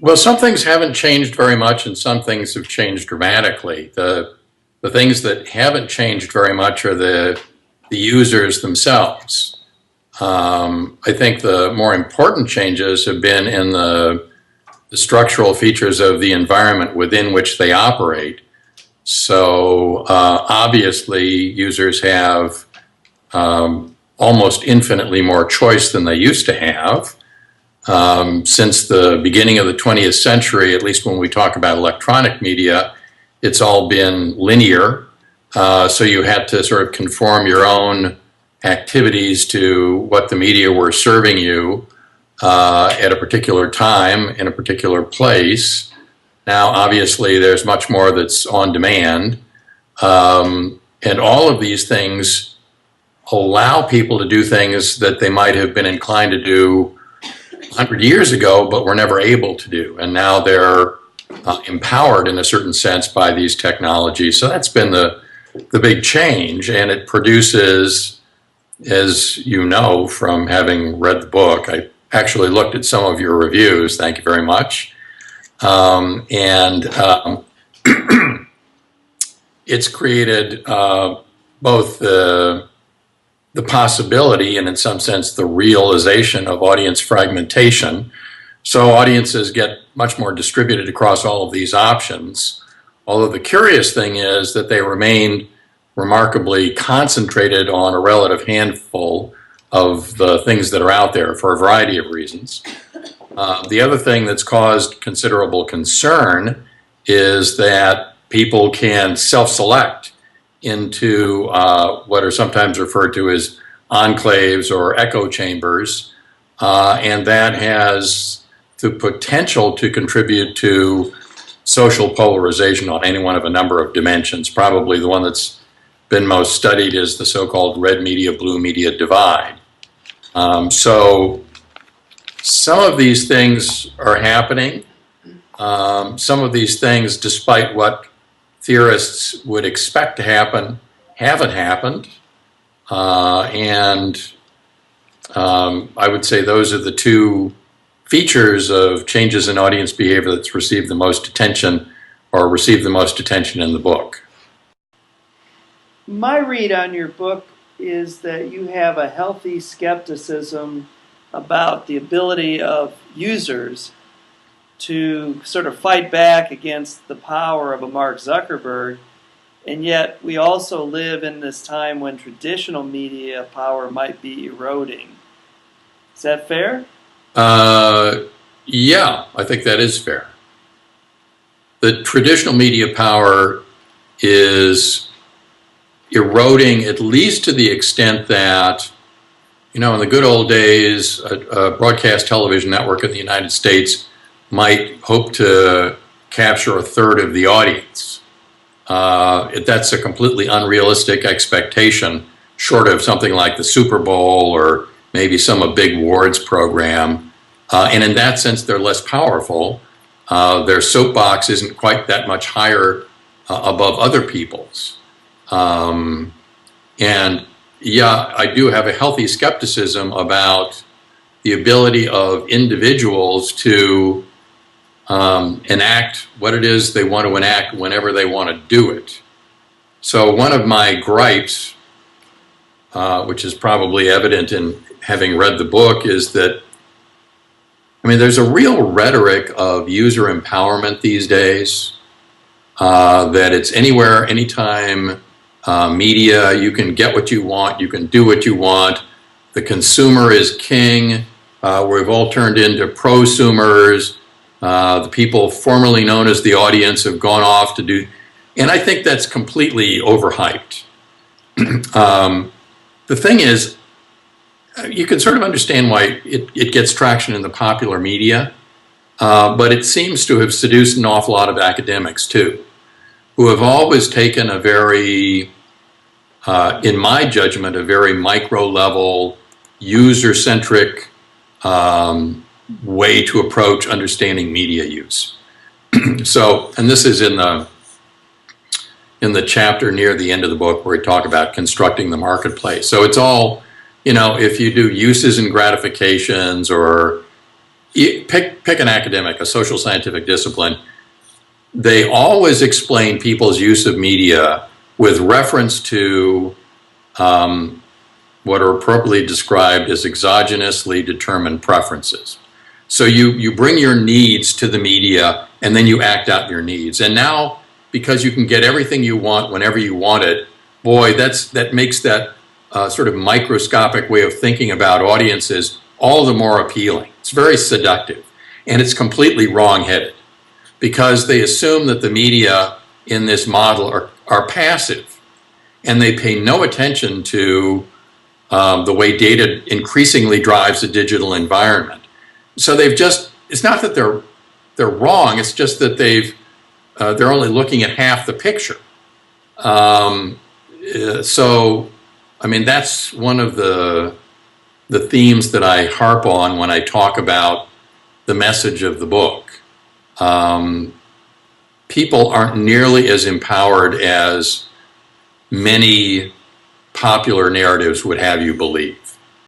Well, some things haven't changed very much, and some things have changed dramatically. The things that haven't changed very much are the users themselves. I think the more important changes have been in the structural features of the environment within which they operate. So obviously, users have almost infinitely more choice than they used to have. Since the beginning of the 20th century, at least when we talk about electronic media, it's all been linear. So you had to sort of conform your own activities to what the media were serving you at a particular time in a particular place. Now, obviously, there's much more that's on demand. And all of these things allow people to do things that they might have been inclined to do 100 years ago, but were never able to do. And now they're empowered in a certain sense by these technologies. So that's been the big change. And it produces, as you know from having read the book, I actually looked at some of your reviews. Thank you very much. It's created both the possibility and in some sense the realization of audience fragmentation. So audiences get much more distributed across all of these options. Although the curious thing is that they remain remarkably concentrated on a relative handful of the things that are out there for a variety of reasons. The other thing that's caused considerable concern is that people can self-select into what are sometimes referred to as enclaves or echo chambers, and that has the potential to contribute to social polarization on any one of a number of dimensions. Probably the one that's been most studied is the so-called red media, blue media divide. So some of these things are happening. Some of these things, despite what theorists would expect to happen, haven't happened. I would say those are the two features of changes in audience behavior that's received the most attention or received the most attention in the book. My read on your book is that you have a healthy skepticism about the ability of users to sort of fight back against the power of a Mark Zuckerberg, and yet we also live in this time when traditional media power might be eroding. Is that fair? Yeah, I think that is fair. The traditional media power is eroding at least to the extent that, you know, in the good old days, a broadcast television network in the United States might hope to capture a third of the audience. That's a completely unrealistic expectation, short of something like the Super Bowl or maybe some big awards program. And in that sense, they're less powerful. Their soapbox isn't quite that much higher above other people's. And yeah, I do have a healthy skepticism about the ability of individuals to enact what it is they want to enact whenever they want to do it. So one of my gripes, which is probably evident in having read the book, is that, I mean, there's a real rhetoric of user empowerment these days, that it's anywhere, anytime, media, you can get what you want, you can do what you want, the consumer is king, we've all turned into prosumers, the people formerly known as the audience have gone off to do, and I think that's completely overhyped. The thing is, you can sort of understand why it gets traction in the popular media, but it seems to have seduced an awful lot of academics too, who have always taken a very, in my judgment, a very micro-level, user-centric way to approach understanding media use. So, and this is in the chapter near the end of the book where we talk about constructing the marketplace. So it's all, you know, if you do uses and gratifications or pick an academic, a social scientific discipline. They always explain people's use of media with reference to what are appropriately described as exogenously determined preferences. So you bring your needs to the media and then you act out your needs. And now, because you can get everything you want whenever you want it, boy, that makes that sort of microscopic way of thinking about audiences all the more appealing. It's very seductive. And it's completely wrong-headed because they assume that the media in this model are passive and they pay no attention to the way data increasingly drives the digital environment. So it's not that they're wrong, it's just that they're only looking at half the picture. So, I mean, that's one of the themes that I harp on when I talk about the message of the book. People aren't nearly as empowered as many popular narratives would have you believe.